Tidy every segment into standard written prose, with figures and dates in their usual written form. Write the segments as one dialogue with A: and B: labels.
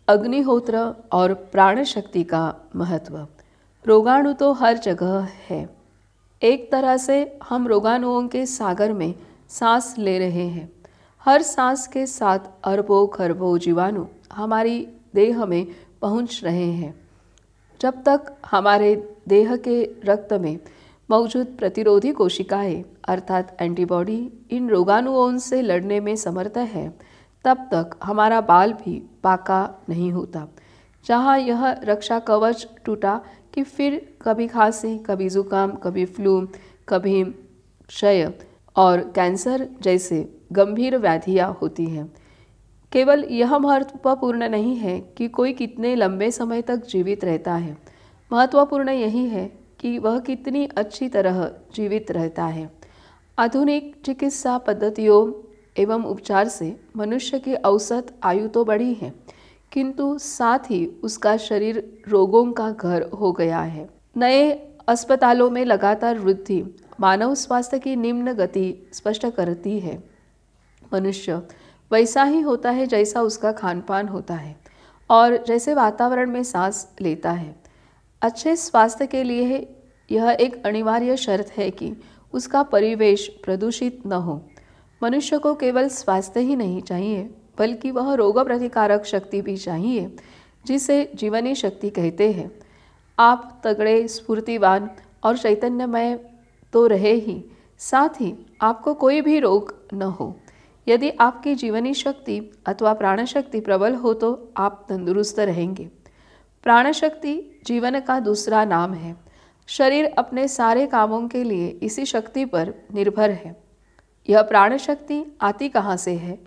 A: अग्निहोत्र और प्राण शक्ति का महत्व। रोगाणु तो हर जगह है। एक तरह से हम रोगाणुओं के सागर में सांस ले रहे हैं। हर सांस के साथ अरबों खरबों जीवाणु हमारी देह में पहुंच रहे हैं। जब तक हमारे देह के रक्त में मौजूद प्रतिरोधी कोशिकाएं अर्थात एंटीबॉडी इन रोगाणुओं से लड़ने में समर्थ है, तब तक हमारा बाल भी पाका नहीं होता। जहाँ यह रक्षा कवच टूटा कि फिर कभी खांसी, कभी जुकाम, कभी फ्लू, कभी क्षय और कैंसर जैसे गंभीर व्याधियाँ होती हैं। केवल यह महत्वपूर्ण नहीं है कि कोई कितने लंबे समय तक जीवित रहता है, महत्वपूर्ण यही है कि वह कितनी अच्छी तरह जीवित रहता है। आधुनिक चिकित्सा पद्धतियों एवं उपचार से मनुष्य की औसत आयु तो बढ़ी है, किंतु साथ ही उसका शरीर रोगों का घर हो गया है। नए अस्पतालों में लगातार वृद्धि मानव स्वास्थ्य की निम्न गति स्पष्ट करती है। मनुष्य वैसा ही होता है जैसा उसका खान पान होता है और जैसे वातावरण में सांस लेता है। अच्छे स्वास्थ्य के लिए यह एक अनिवार्य शर्त है कि उसका परिवेश प्रदूषित न हो। मनुष्य को केवल स्वास्थ्य ही नहीं चाहिए, बल्कि वह रोग प्रतिकारक शक्ति भी चाहिए, जिसे जीवनी शक्ति कहते हैं। आप तगड़े, स्फूर्तिवान और चैतन्यमय तो रहे ही, साथ ही आपको कोई भी रोग न हो। यदि आपकी जीवनी शक्ति अथवा प्राण शक्ति प्रबल हो तो आप तंदुरुस्त रहेंगे। प्राण शक्ति जीवन का दूसरा नाम है। शरीर अपने सारे कामों के लिए इसी शक्ति पर निर्भर है। यह प्राण शक्ति आती कहाँ से है?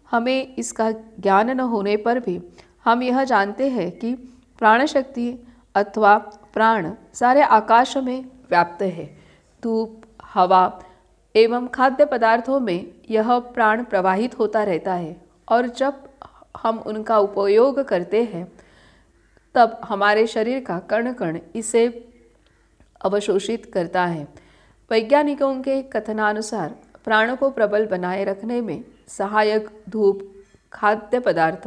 A: हमें इसका ज्ञान न होने पर भी हम यह जानते हैं कि प्राण शक्ति अथवा प्राण सारे आकाश में व्याप्त है। धूप, हवा एवं खाद्य पदार्थों में यह प्राण प्रवाहित होता रहता है और जब हम उनका उपयोग करते हैं तब हमारे शरीर का कण कण इसे अवशोषित करता है। वैज्ञानिकों के कथनानुसार प्राणों को प्रबल बनाए रखने में सहायक धूप, खाद्य पदार्थ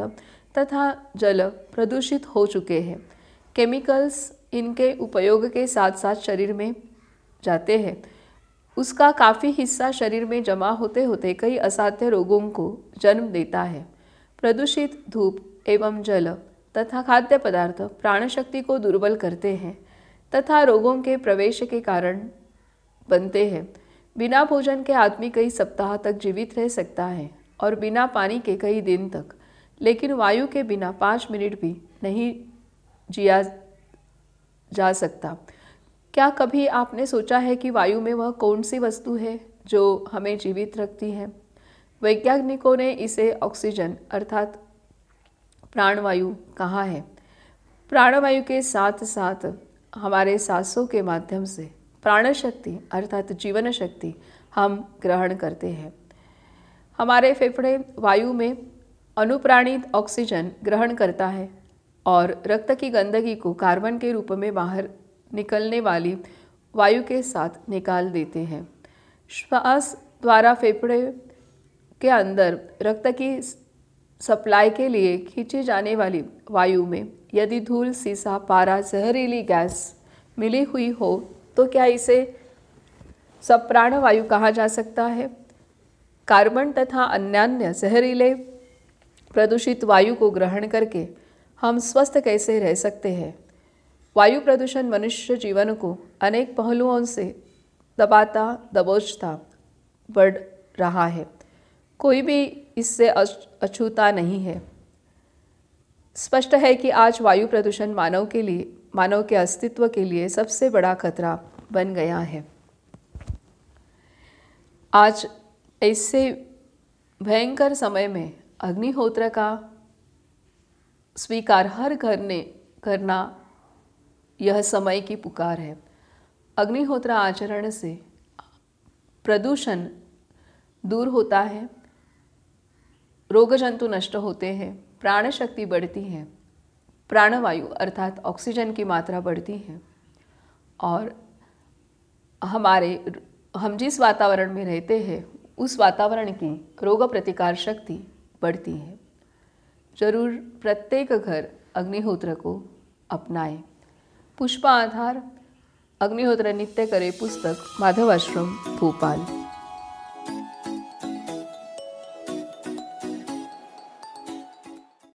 A: तथा जल प्रदूषित हो चुके हैं। केमिकल्स इनके उपयोग के साथ साथ शरीर में जाते हैं। उसका काफ़ी हिस्सा शरीर में जमा होते होते कई असाध्य रोगों को जन्म देता है। प्रदूषित धूप एवं जल तथा खाद्य पदार्थ प्राण शक्ति को दुर्बल करते हैं तथा रोगों के प्रवेश के कारण बनते हैं। बिना भोजन के आदमी कई सप्ताह तक जीवित रह सकता है और बिना पानी के कई दिन तक, लेकिन वायु के बिना 5 मिनट भी नहीं जिया जा सकता। क्या कभी आपने सोचा है कि वायु में वह कौन सी वस्तु है जो हमें जीवित रखती है? वैज्ञानिकों ने इसे ऑक्सीजन अर्थात प्राणवायु कहा है। प्राणवायु के साथ साथ हमारे सांसों के माध्यम से प्राण शक्ति अर्थात जीवन शक्ति हम ग्रहण करते हैं। हमारे फेफड़े वायु में अनुप्राणित ऑक्सीजन ग्रहण करता है और रक्त की गंदगी को कार्बन के रूप में बाहर निकलने वाली वायु के साथ निकाल देते हैं। श्वास द्वारा फेफड़े के अंदर रक्त की सप्लाई के लिए खींची जाने वाली वायु में यदि धूल, सीसा, पारा, जहरीली गैस मिली हुई हो तो क्या इसे सप्राण वायु कहा जा सकता है? कार्बन तथा अन्य जहरीले प्रदूषित वायु को ग्रहण करके हम स्वस्थ कैसे रह सकते हैं? वायु प्रदूषण मनुष्य जीवन को अनेक पहलुओं से दबाता दबोचता बढ़ रहा है। कोई भी इससे अछूता नहीं है। स्पष्ट है कि आज वायु प्रदूषण मानव के अस्तित्व के लिए सबसे बड़ा खतरा बन गया है। आज ऐसे भयंकर समय में अग्निहोत्र का स्वीकार हर घर ने करना यह समय की पुकार है। अग्निहोत्र आचरण से प्रदूषण दूर होता है, रोग जंतु नष्ट होते हैं, प्राण शक्ति बढ़ती है, प्राणवायु अर्थात ऑक्सीजन की मात्रा बढ़ती है और हम जिस वातावरण में रहते हैं उस वातावरण की रोग प्रतिकार शक्ति बढ़ती है। जरूर प्रत्येक घर अग्निहोत्र को अपनाए। पुष्पा आधार अग्निहोत्र नित्य करे पुस्तक, माधव आश्रम, भोपाल।